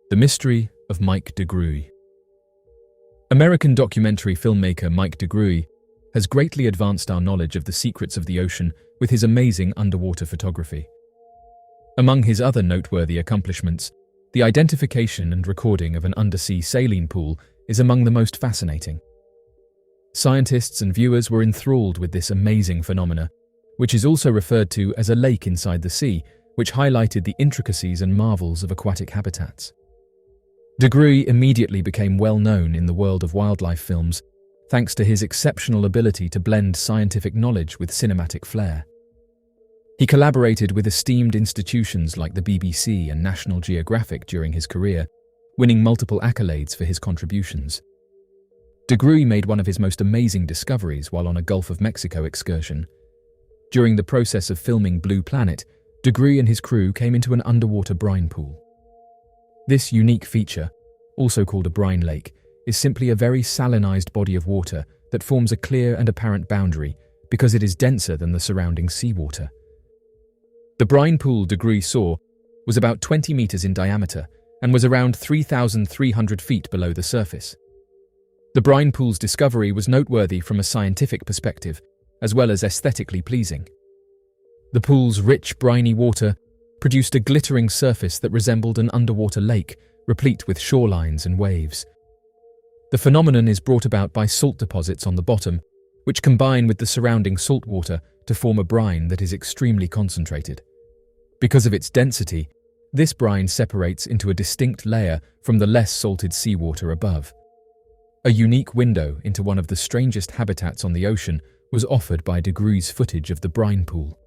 The Mystery of Mike deGruy. American documentary filmmaker Mike deGruy has greatly advanced our knowledge of the secrets of the ocean with his amazing underwater photography. Among his other noteworthy accomplishments, the identification and recording of an undersea saline pool is among the most fascinating. Scientists and viewers were enthralled with this amazing phenomena, which is also referred to as a lake inside the sea, which highlighted the intricacies and marvels of aquatic habitats. deGruy immediately became well known in the world of wildlife films, thanks to his exceptional ability to blend scientific knowledge with cinematic flair. He collaborated with esteemed institutions like the BBC and National Geographic during his career, winning multiple accolades for his contributions. deGruy made one of his most amazing discoveries while on a Gulf of Mexico excursion. During the process of filming Blue Planet, deGruy and his crew came into an underwater brine pool. This unique feature, also called a brine lake, is simply a very salinized body of water that forms a clear and apparent boundary because it is denser than the surrounding seawater. The brine pool deGruy saw was about 20 meters in diameter and was around 3,300 feet below the surface. The brine pool's discovery was noteworthy from a scientific perspective, as well as aesthetically pleasing. The pool's rich, briny water produced a glittering surface that resembled an underwater lake, replete with shorelines and waves. The phenomenon is brought about by salt deposits on the bottom, which combine with the surrounding salt water to form a brine that is extremely concentrated. Because of its density, this brine separates into a distinct layer from the less salted seawater above. A unique window into one of the strangest habitats on the ocean was offered by deGruy's footage of the brine pool.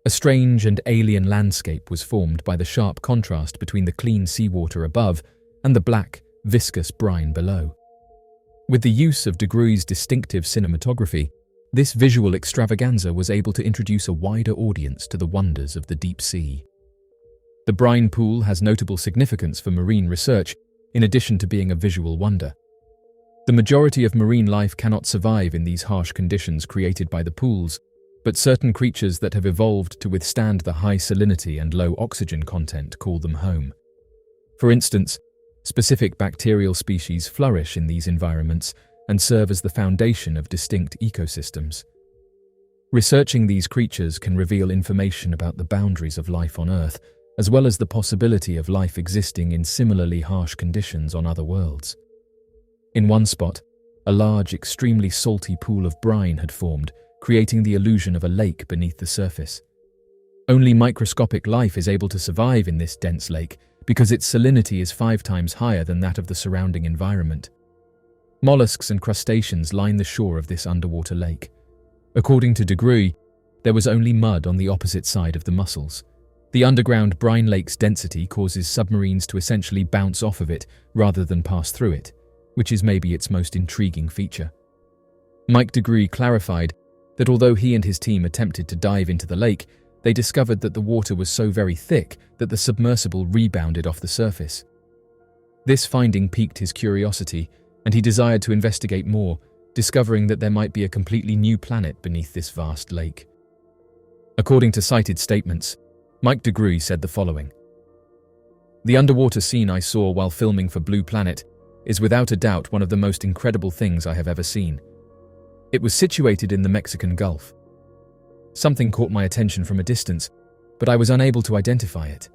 A strange and alien landscape was formed by the sharp contrast between the clean seawater above and the black, viscous brine below. With the use of deGruy's distinctive cinematography, this visual extravaganza was able to introduce a wider audience to the wonders of the deep sea. The brine pool has notable significance for marine research, in addition to being a visual wonder. The majority of marine life cannot survive in these harsh conditions created by the pools, but certain creatures that have evolved to withstand the high salinity and low oxygen content call them home. For instance, specific bacterial species flourish in these environments and serve as the foundation of distinct ecosystems. Researching these creatures can reveal information about the boundaries of life on Earth, as well as the possibility of life existing in similarly harsh conditions on other worlds. In one spot, a large, extremely salty pool of brine had formed, creating the illusion of a lake beneath the surface. Only microscopic life is able to survive in this dense lake because its salinity is 5 times higher than that of the surrounding environment. Mollusks and crustaceans line the shore of this underwater lake. According to deGruy, there was only mud on the opposite side of the mussels. The underground brine lake's density causes submarines to essentially bounce off of it rather than pass through it, which is maybe its most intriguing feature. Mike deGruy clarified that although he and his team attempted to dive into the lake, they discovered that the water was so very thick that the submersible rebounded off the surface. This finding piqued his curiosity, and he desired to investigate more, discovering that there might be a completely new planet beneath this vast lake. According to cited statements, Mike deGruy said the following: "The underwater scene I saw while filming for Blue Planet is without a doubt one of the most incredible things I have ever seen. It was situated in the Mexican Gulf. Something caught my attention from a distance, but I was unable to identify it.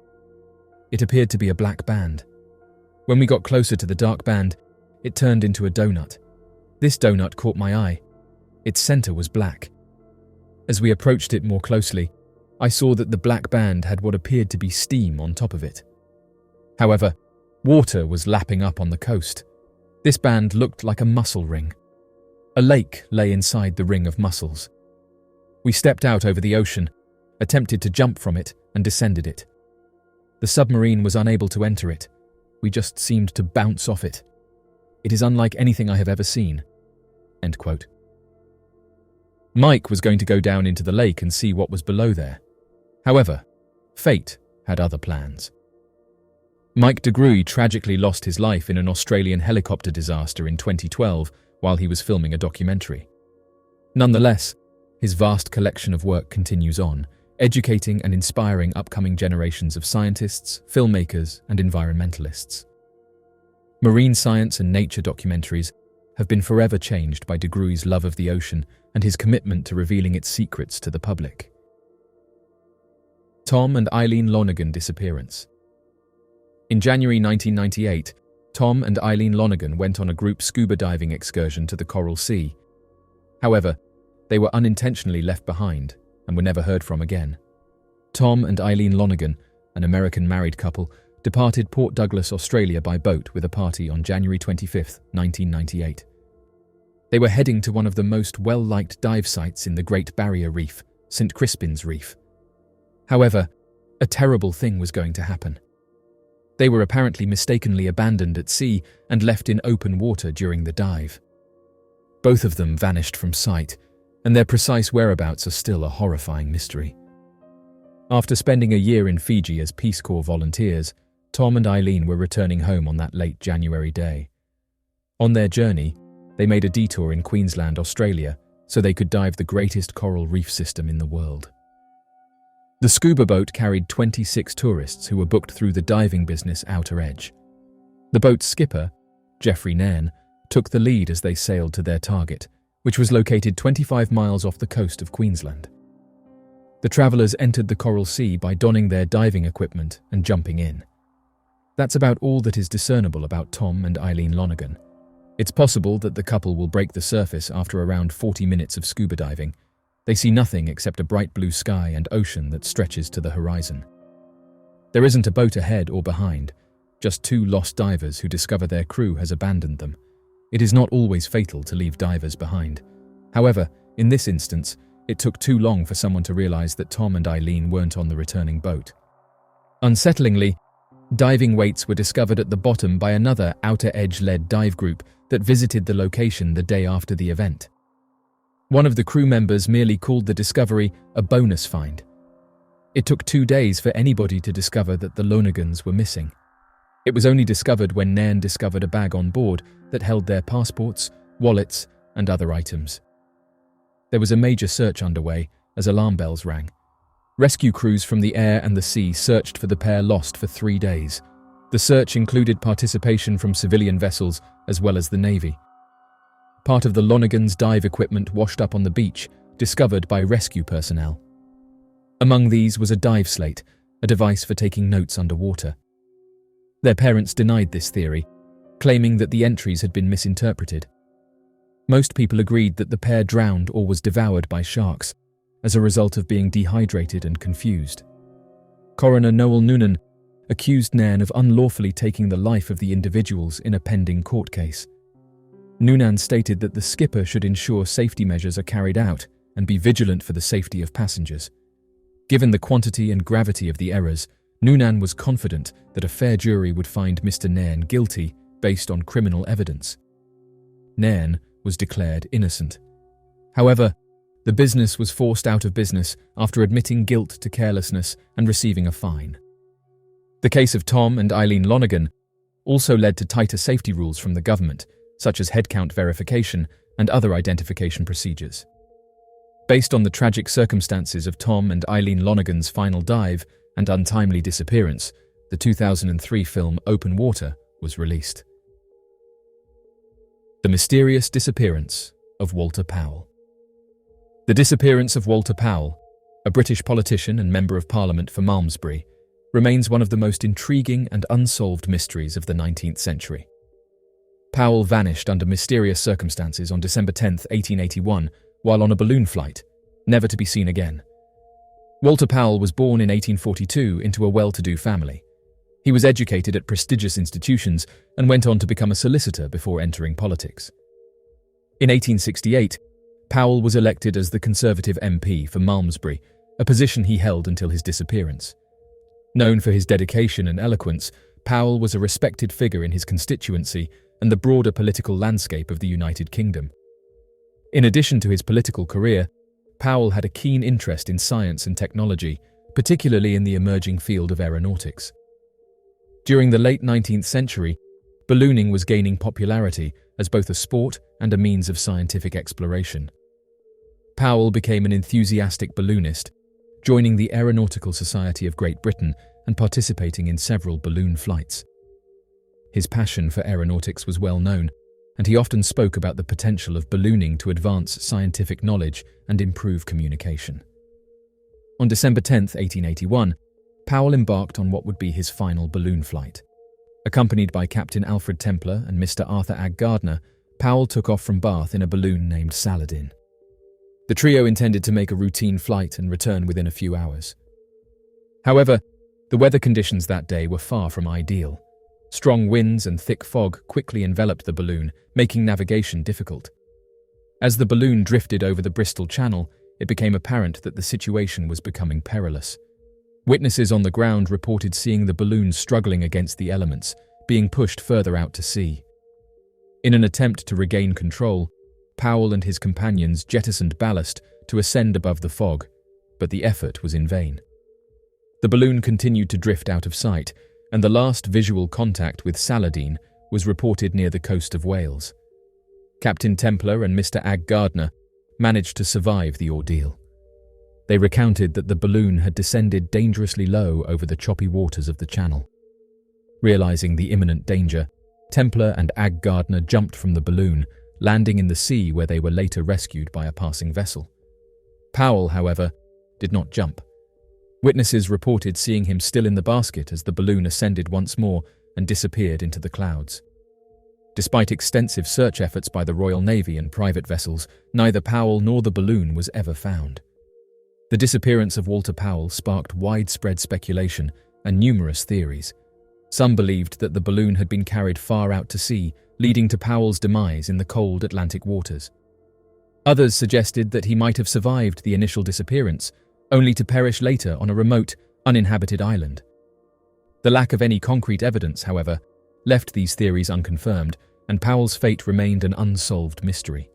It appeared to be a black band. When we got closer to the dark band, it turned into a donut. This donut caught my eye. Its center was black. As we approached it more closely, I saw that the black band had what appeared to be steam on top of it. However, water was lapping up on the coast. This band looked like a mussel ring. A lake lay inside the ring of mussels. We stepped out over the ocean, attempted to jump from it, and descended it. The submarine was unable to enter it. We just seemed to bounce off it. It is unlike anything I have ever seen." End quote. Mike was going to go down into the lake and see what was below there. However, fate had other plans. Mike deGruy tragically lost his life in an Australian helicopter disaster in 2012 while he was filming a documentary. Nonetheless, his vast collection of work continues on, educating and inspiring upcoming generations of scientists, filmmakers, and environmentalists. Marine science and nature documentaries have been forever changed by deGruy's love of the ocean and his commitment to revealing its secrets to the public. Tom and Eileen Lonergan disappearance. In January 1998, Tom and Eileen Lonergan went on a group scuba diving excursion to the Coral Sea. However, they were unintentionally left behind and were never heard from again. Tom and Eileen Lonergan, an American married couple, departed Port Douglas, Australia by boat with a party on January 25, 1998. They were heading to one of the most well-liked dive sites in the Great Barrier Reef, St. Crispin's Reef. However, a terrible thing was going to happen. They were apparently mistakenly abandoned at sea and left in open water during the dive. Both of them vanished from sight, and their precise whereabouts are still a horrifying mystery. After spending a year in Fiji as Peace Corps volunteers, Tom and Eileen were returning home on that late January day. On their journey, they made a detour in Queensland, Australia, so they could dive the greatest coral reef system in the world. The scuba boat carried 26 tourists who were booked through the diving business Outer Edge. The boat's skipper, Jeffrey Nairn, took the lead as they sailed to their target, which was located 25 miles off the coast of Queensland. The travellers entered the Coral Sea by donning their diving equipment and jumping in. That's about all that is discernible about Tom and Eileen Lonergan. It's possible that the couple will break the surface after around 40 minutes of scuba diving. They see nothing except a bright blue sky and ocean that stretches to the horizon. There isn't a boat ahead or behind, just two lost divers who discover their crew has abandoned them. It is not always fatal to leave divers behind. However, in this instance, it took too long for someone to realize that Tom and Eileen weren't on the returning boat. Unsettlingly, diving weights were discovered at the bottom by another Outer Edge-led dive group that visited the location the day after the event. One of the crew members merely called the discovery a bonus find. It took 2 days for anybody to discover that the Lonergans were missing. It was only discovered when Nairn discovered a bag on board that held their passports, wallets, and other items. There was a major search underway as alarm bells rang. Rescue crews from the air and the sea searched for the pair lost for 3 days. The search included participation from civilian vessels as well as the Navy. Part of the Lonergans' dive equipment washed up on the beach, discovered by rescue personnel. Among these was a dive slate, a device for taking notes underwater. Their parents denied this theory, claiming that the entries had been misinterpreted. Most people agreed that the pair drowned or was devoured by sharks, as a result of being dehydrated and confused. Coroner Noel Noonan accused Nairn of unlawfully taking the life of the individuals in a pending court case. Noonan stated that the skipper should ensure safety measures are carried out and be vigilant for the safety of passengers. Given the quantity and gravity of the errors, Noonan was confident that a fair jury would find Mr. Nairn guilty based on criminal evidence. Nairn was declared innocent. However, the business was forced out of business after admitting guilt to carelessness and receiving a fine. The case of Tom and Eileen Lonergan also led to tighter safety rules from the government, such as headcount verification and other identification procedures. Based on the tragic circumstances of Tom and Eileen Lonergan's final dive and untimely disappearance, the 2003 film Open Water was released. The mysterious disappearance of Walter Powell. The disappearance of Walter Powell, a British politician and Member of Parliament for Malmesbury, remains one of the most intriguing and unsolved mysteries of the 19th century. Powell vanished under mysterious circumstances on December 10, 1881, while on a balloon flight, never to be seen again. Walter Powell was born in 1842 into a well-to-do family. He was educated at prestigious institutions and went on to become a solicitor before entering politics. In 1868, Powell was elected as the Conservative MP for Malmesbury, a position he held until his disappearance. Known for his dedication and eloquence, Powell was a respected figure in his constituency and the broader political landscape of the United Kingdom. In addition to his political career, Powell had a keen interest in science and technology, particularly in the emerging field of aeronautics. During the late 19th century, ballooning was gaining popularity as both a sport and a means of scientific exploration. Powell became an enthusiastic balloonist, joining the Aeronautical Society of Great Britain and participating in several balloon flights. His passion for aeronautics was well known, and he often spoke about the potential of ballooning to advance scientific knowledge and improve communication. On December 10, 1881, Powell embarked on what would be his final balloon flight. Accompanied by Captain Alfred Templer and Mr. Arthur Agg Gardner, Powell took off from Bath in a balloon named Saladin. The trio intended to make a routine flight and return within a few hours. However, the weather conditions that day were far from ideal. Strong winds and thick fog quickly enveloped the balloon, making navigation difficult. As the balloon drifted over the Bristol Channel, it became apparent that the situation was becoming perilous. Witnesses on the ground reported seeing the balloon struggling against the elements, being pushed further out to sea. In an attempt to regain control, Powell and his companions jettisoned ballast to ascend above the fog, but the effort was in vain. The balloon continued to drift out of sight, and the last visual contact with Saladin was reported near the coast of Wales. Captain Templer and Mr. Agg Gardner managed to survive the ordeal. They recounted that the balloon had descended dangerously low over the choppy waters of the channel. Realizing the imminent danger, Templer and Agg Gardner jumped from the balloon, landing in the sea where they were later rescued by a passing vessel. Powell, however, did not jump. Witnesses reported seeing him still in the basket as the balloon ascended once more and disappeared into the clouds. Despite extensive search efforts by the Royal Navy and private vessels, neither Powell nor the balloon was ever found. The disappearance of Walter Powell sparked widespread speculation and numerous theories. Some believed that the balloon had been carried far out to sea, leading to Powell's demise in the cold Atlantic waters. Others suggested that he might have survived the initial disappearance, only to perish later on a remote, uninhabited island. The lack of any concrete evidence, however, left these theories unconfirmed, and Powell's fate remained an unsolved mystery.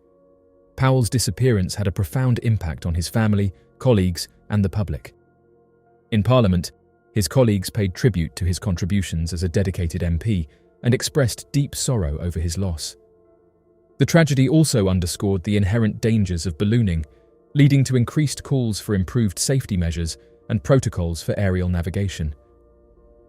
Powell's disappearance had a profound impact on his family, colleagues, and the public. In Parliament, his colleagues paid tribute to his contributions as a dedicated MP and expressed deep sorrow over his loss. The tragedy also underscored the inherent dangers of ballooning, leading to increased calls for improved safety measures and protocols for aerial navigation.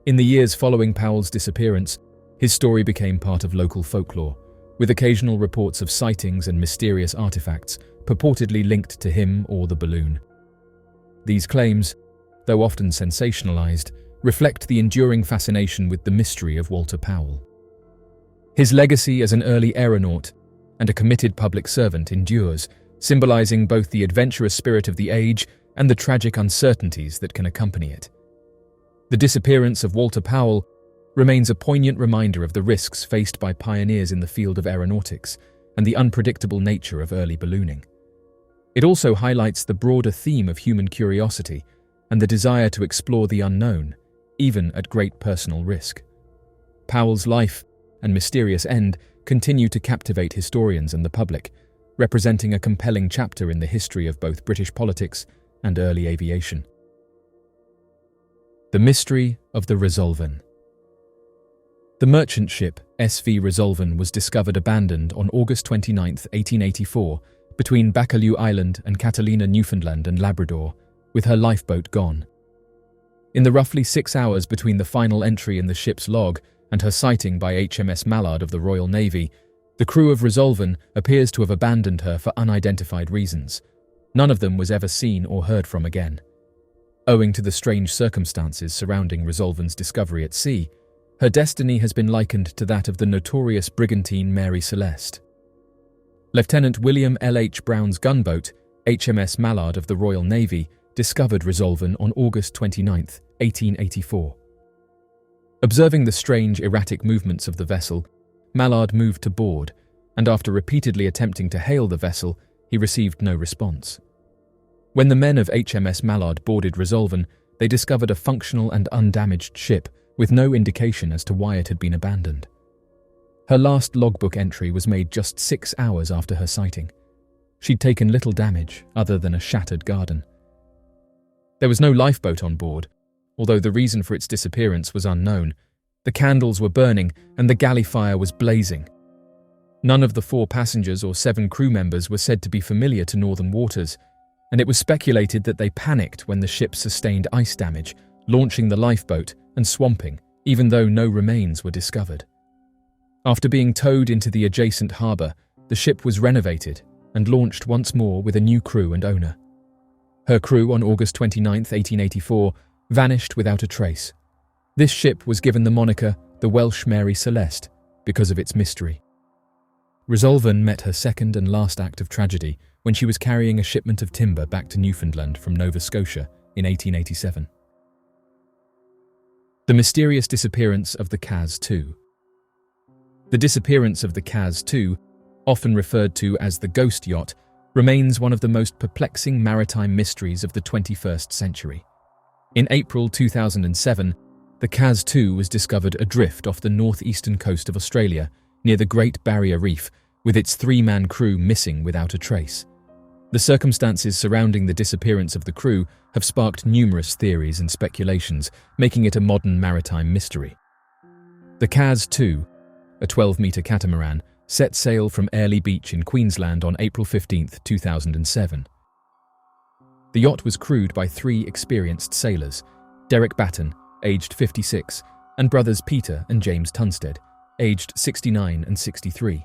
In the years following Powell's disappearance, his story became part of local folklore, with occasional reports of sightings and mysterious artifacts purportedly linked to him or the balloon. These claims, though often sensationalized, reflect the enduring fascination with the mystery of Walter Powell. His legacy as an early aeronaut and a committed public servant endures, symbolizing both the adventurous spirit of the age and the tragic uncertainties that can accompany it. The disappearance of Walter Powell remains a poignant reminder of the risks faced by pioneers in the field of aeronautics and the unpredictable nature of early ballooning. It also highlights the broader theme of human curiosity and the desire to explore the unknown, even at great personal risk. Powell's life and mysterious end continue to captivate historians and the public, representing a compelling chapter in the history of both British politics and early aviation. The mystery of the Resolven. The merchant ship SV Resolven was discovered abandoned on August 29, 1884, between Baccalieu Island and Catalina, Newfoundland and Labrador, with her lifeboat gone. In the roughly 6 hours between the final entry in the ship's log and her sighting by HMS Mallard of the Royal Navy, the crew of Resolven appears to have abandoned her for unidentified reasons. None of them was ever seen or heard from again. Owing to the strange circumstances surrounding Resolven's discovery at sea, her destiny has been likened to that of the notorious brigantine Mary Celeste. Lieutenant William L. H. Brown's gunboat, HMS Mallard of the Royal Navy, discovered Resolven on August 29, 1884. Observing the strange, erratic movements of the vessel, Mallard moved to board, and after repeatedly attempting to hail the vessel, he received no response. When the men of HMS Mallard boarded Resolven, they discovered a functional and undamaged ship with no indication as to why it had been abandoned. Her last logbook entry was made just 6 hours after her sighting. She'd taken little damage other than a shattered garden. There was no lifeboat on board, although the reason for its disappearance was unknown. The candles were burning and the galley fire was blazing. None of the 4 passengers or 7 crew members were said to be familiar to northern waters, and it was speculated that they panicked when the ship sustained ice damage, launching the lifeboat and swamping, even though no remains were discovered. After being towed into the adjacent harbour, the ship was renovated and launched once more with a new crew and owner. Her crew on August 29, 1884, vanished without a trace. This ship was given the moniker the Welsh Mary Celeste because of its mystery. Resolven met her second and last act of tragedy when she was carrying a shipment of timber back to Newfoundland from Nova Scotia in 1887. The mysterious disappearance of the Caz II. The disappearance of the Caz II, often referred to as the ghost yacht, remains one of the most perplexing maritime mysteries of the 21st century. In April 2007, the Caz II was discovered adrift off the northeastern coast of Australia, near the Great Barrier Reef, with its three-man crew missing without a trace. The circumstances surrounding the disappearance of the crew have sparked numerous theories and speculations, making it a modern maritime mystery. The Caz II, a 12-metre catamaran, set sail from Airlie Beach in Queensland on April 15, 2007. The yacht was crewed by three experienced sailors, Derek Batten, aged 56, and brothers Peter and James Tunstead, aged 69 and 63.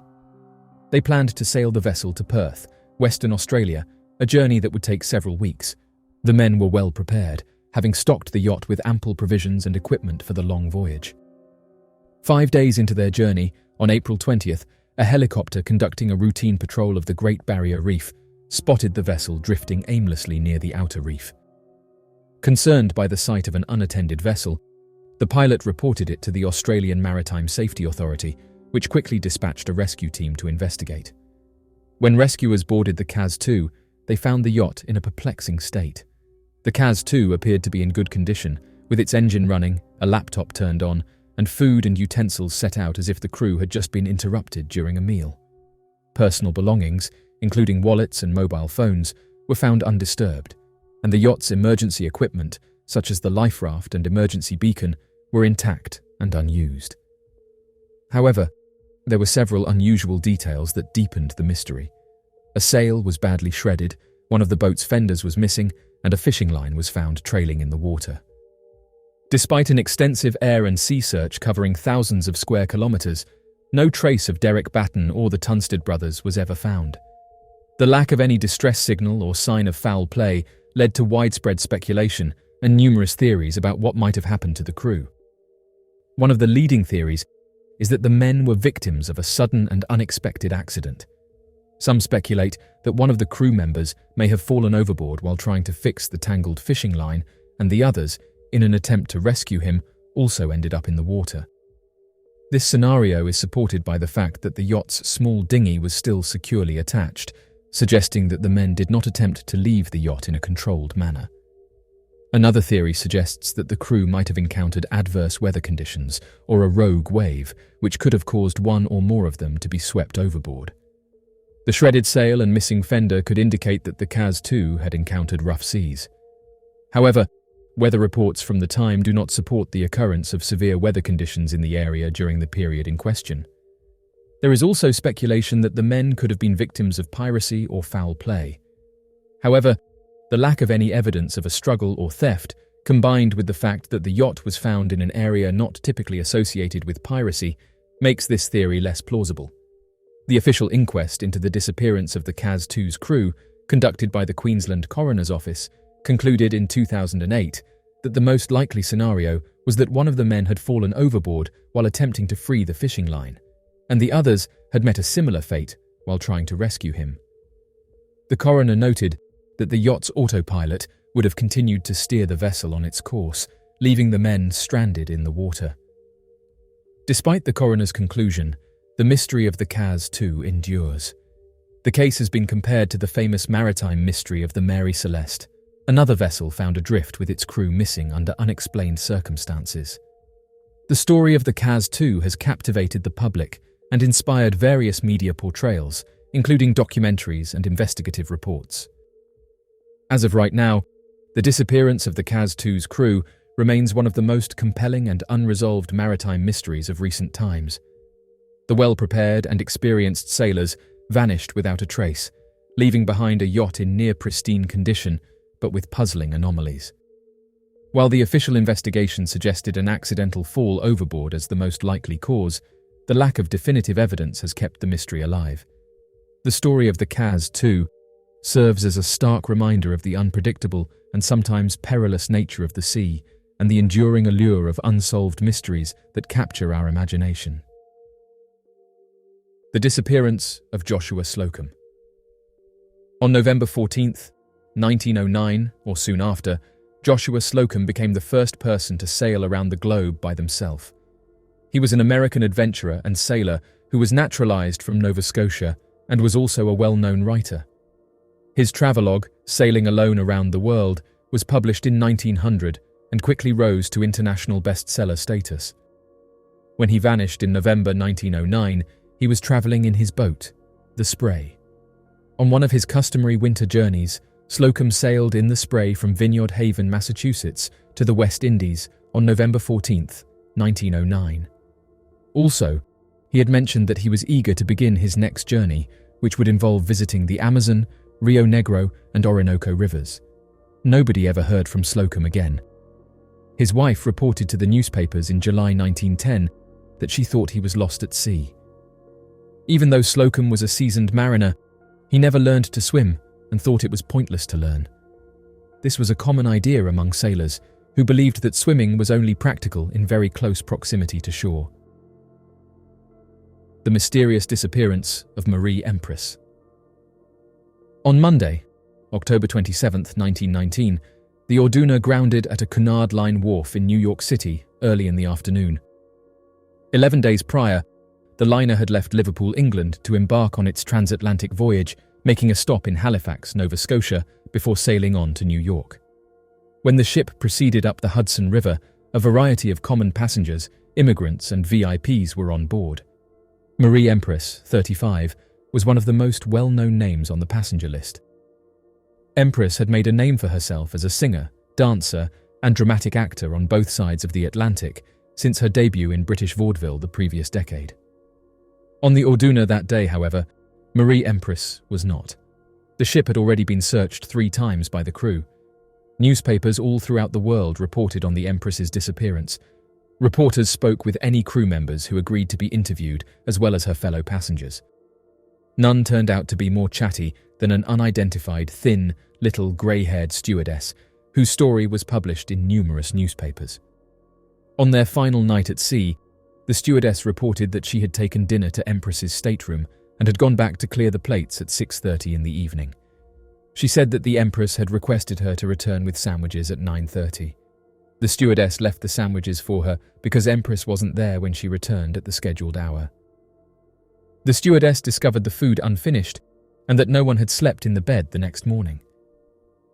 They planned to sail the vessel to Perth, Western Australia, a journey that would take several weeks. The men were well prepared, having stocked the yacht with ample provisions and equipment for the long voyage. 5 days into their journey, on April 20th, a helicopter conducting a routine patrol of the Great Barrier Reef spotted the vessel drifting aimlessly near the outer reef. Concerned by the sight of an unattended vessel, the pilot reported it to the Australian Maritime Safety Authority, which quickly dispatched a rescue team to investigate. When rescuers boarded the Caz II, they found the yacht in a perplexing state. The Caz II appeared to be in good condition, with its engine running, a laptop turned on, and food and utensils set out as if the crew had just been interrupted during a meal. Personal belongings, including wallets and mobile phones, were found undisturbed, and the yacht's emergency equipment, such as the life raft and emergency beacon, were intact and unused. However, there were several unusual details that deepened the mystery. A sail was badly shredded, one of the boat's fenders was missing, and a fishing line was found trailing in the water. Despite an extensive air and sea search covering thousands of square kilometers, no trace of Derek Batten or the Tunstead brothers was ever found. The lack of any distress signal or sign of foul play led to widespread speculation and numerous theories about what might have happened to the crew. One of the leading theories is that the men were victims of a sudden and unexpected accident. Some speculate that one of the crew members may have fallen overboard while trying to fix the tangled fishing line, and the others, in an attempt to rescue him, also ended up in the water. This scenario is supported by the fact that the yacht's small dinghy was still securely attached, suggesting that the men did not attempt to leave the yacht in a controlled manner. Another theory suggests that the crew might have encountered adverse weather conditions or a rogue wave, which could have caused one or more of them to be swept overboard. The shredded sail and missing fender could indicate that the Caz II had encountered rough seas. However, weather reports from the time do not support the occurrence of severe weather conditions in the area during the period in question. There is also speculation that the men could have been victims of piracy or foul play. However, the lack of any evidence of a struggle or theft, combined with the fact that the yacht was found in an area not typically associated with piracy, makes this theory less plausible. The official inquest into the disappearance of the Caz II's crew, conducted by the Queensland Coroner's Office, concluded in 2008 that the most likely scenario was that one of the men had fallen overboard while attempting to free the fishing line, and the others had met a similar fate while trying to rescue him. The coroner noted that the yacht's autopilot would have continued to steer the vessel on its course, leaving the men stranded in the water. Despite the coroner's conclusion, the mystery of the Caz II endures. The case has been compared to the famous maritime mystery of the Mary Celeste, another vessel found adrift with its crew missing under unexplained circumstances. The story of the Caz II has captivated the public and inspired various media portrayals, including documentaries and investigative reports. As of right now, the disappearance of the Caz II's crew remains one of the most compelling and unresolved maritime mysteries of recent times. The well-prepared and experienced sailors vanished without a trace, leaving behind a yacht in near-pristine condition, but with puzzling anomalies. While the official investigation suggested an accidental fall overboard as the most likely cause, the lack of definitive evidence has kept the mystery alive. The story of the Kaz, too, serves as a stark reminder of the unpredictable and sometimes perilous nature of the sea and the enduring allure of unsolved mysteries that capture our imagination. The disappearance of Joshua Slocum. On November 14, 1909, or soon after, Joshua Slocum became the first person to sail around the globe by themselves. He was an American adventurer and sailor who was naturalized from Nova Scotia and was also a well-known writer. His travelogue, Sailing Alone Around the World, was published in 1900 and quickly rose to international bestseller status. When he vanished in November 1909, he was traveling in his boat, the Spray. On one of his customary winter journeys, Slocum sailed in the Spray from Vineyard Haven, Massachusetts, to the West Indies on November 14, 1909. Also, he had mentioned that he was eager to begin his next journey, which would involve visiting the Amazon, Rio Negro, and Orinoco rivers. Nobody ever heard from Slocum again. His wife reported to the newspapers in July 1910 that she thought he was lost at sea. Even though Slocum was a seasoned mariner, he never learned to swim and thought it was pointless to learn. This was a common idea among sailors who believed that swimming was only practical in very close proximity to shore. The mysterious disappearance of Marie Empress. On Monday, October 27, 1919, the Orduna grounded at a Cunard Line wharf in New York City early in the afternoon. 11 days prior, the liner had left Liverpool, England, to embark on its transatlantic voyage, making a stop in Halifax, Nova Scotia, before sailing on to New York. When the ship proceeded up the Hudson River, a variety of common passengers, immigrants and VIPs were on board. Marie Empress, 35, was one of the most well-known names on the passenger list. Empress had made a name for herself as a singer, dancer, and dramatic actor on both sides of the Atlantic since her debut in British vaudeville the previous decade. On the Orduna that day, however, Marie Empress was not. The ship had already been searched 3 times by the crew. Newspapers all throughout the world reported on the Empress's disappearance. Reporters spoke with any crew members who agreed to be interviewed, as well as her fellow passengers. None turned out to be more chatty than an unidentified, thin, little grey-haired stewardess, whose story was published in numerous newspapers. On their final night at sea, the stewardess reported that she had taken dinner to Empress's stateroom and had gone back to clear the plates at 6:30 in the evening. She said that the Empress had requested her to return with sandwiches at 9:30. The stewardess left the sandwiches for her because Empress wasn't there when she returned at the scheduled hour. The stewardess discovered the food unfinished and that no one had slept in the bed the next morning.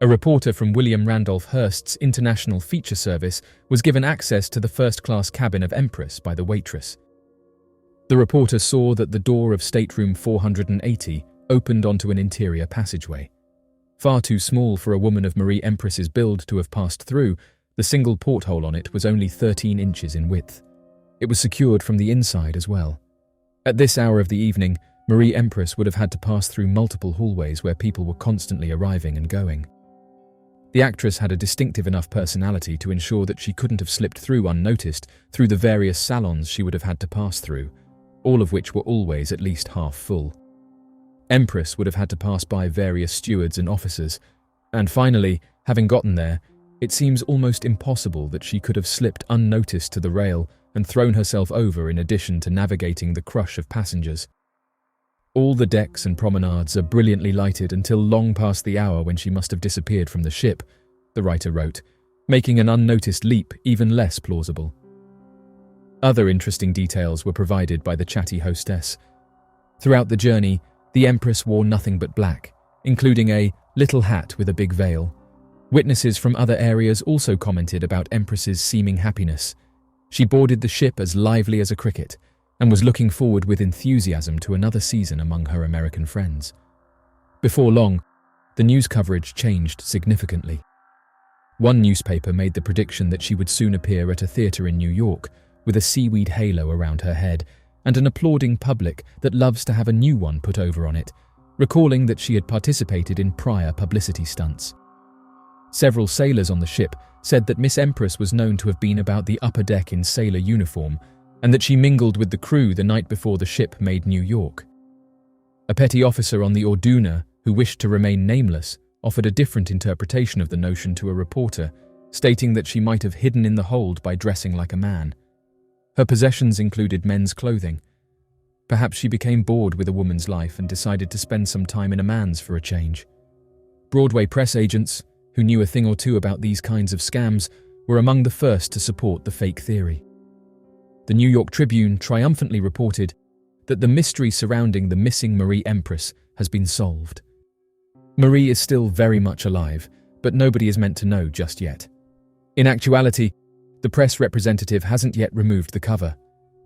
A reporter from William Randolph Hearst's International Feature Service was given access to the first-class cabin of Empress by the waitress. The reporter saw that the door of stateroom 480 opened onto an interior passageway. Far too small for a woman of Marie Empress's build to have passed through, the single porthole on it was only 13 inches in width. It was secured from the inside as well. At this hour of the evening, Marie Empress would have had to pass through multiple hallways where people were constantly arriving and going. The actress had a distinctive enough personality to ensure that she couldn't have slipped through unnoticed through the various salons she would have had to pass through, all of which were always at least half full. Empress would have had to pass by various stewards and officers, and finally, having gotten there, it seems almost impossible that she could have slipped unnoticed to the rail and thrown herself over in addition to navigating the crush of passengers. All the decks and promenades are brilliantly lighted until long past the hour when she must have disappeared from the ship, the writer wrote, making an unnoticed leap even less plausible. Other interesting details were provided by the chatty hostess. Throughout the journey, the Empress wore nothing but black, including a little hat with a big veil. Witnesses from other areas also commented about Empress's seeming happiness. She boarded the ship as lively as a cricket, and was looking forward with enthusiasm to another season among her American friends. Before long, the news coverage changed significantly. One newspaper made the prediction that she would soon appear at a theatre in New York, with a seaweed halo around her head, and an applauding public that loves to have a new one put over on it, recalling that she had participated in prior publicity stunts. Several sailors on the ship said that Miss Empress was known to have been about the upper deck in sailor uniform and that she mingled with the crew the night before the ship made New York. A petty officer on the Orduna, who wished to remain nameless, offered a different interpretation of the notion to a reporter, stating that she might have hidden in the hold by dressing like a man. Her possessions included men's clothing. Perhaps she became bored with a woman's life and decided to spend some time in a man's for a change. Broadway press agents, who knew a thing or two about these kinds of scams, were among the first to support the fake theory. The New York Tribune triumphantly reported that the mystery surrounding the missing Marie Empress has been solved. Marie is still very much alive, but nobody is meant to know just yet. In actuality, the press representative hasn't yet removed the cover.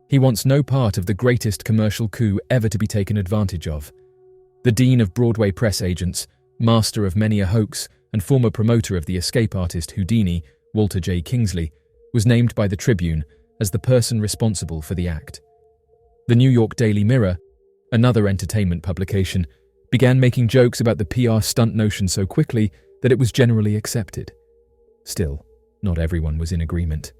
He wants no part of the greatest commercial coup ever to be taken advantage of. The dean of Broadway press agents, master of many a hoax, and former promoter of the escape artist Houdini, Walter J. Kingsley, was named by the Tribune as the person responsible for the act. The New York Daily Mirror, another entertainment publication, began making jokes about the PR stunt notion so quickly that it was generally accepted. Still, not everyone was in agreement.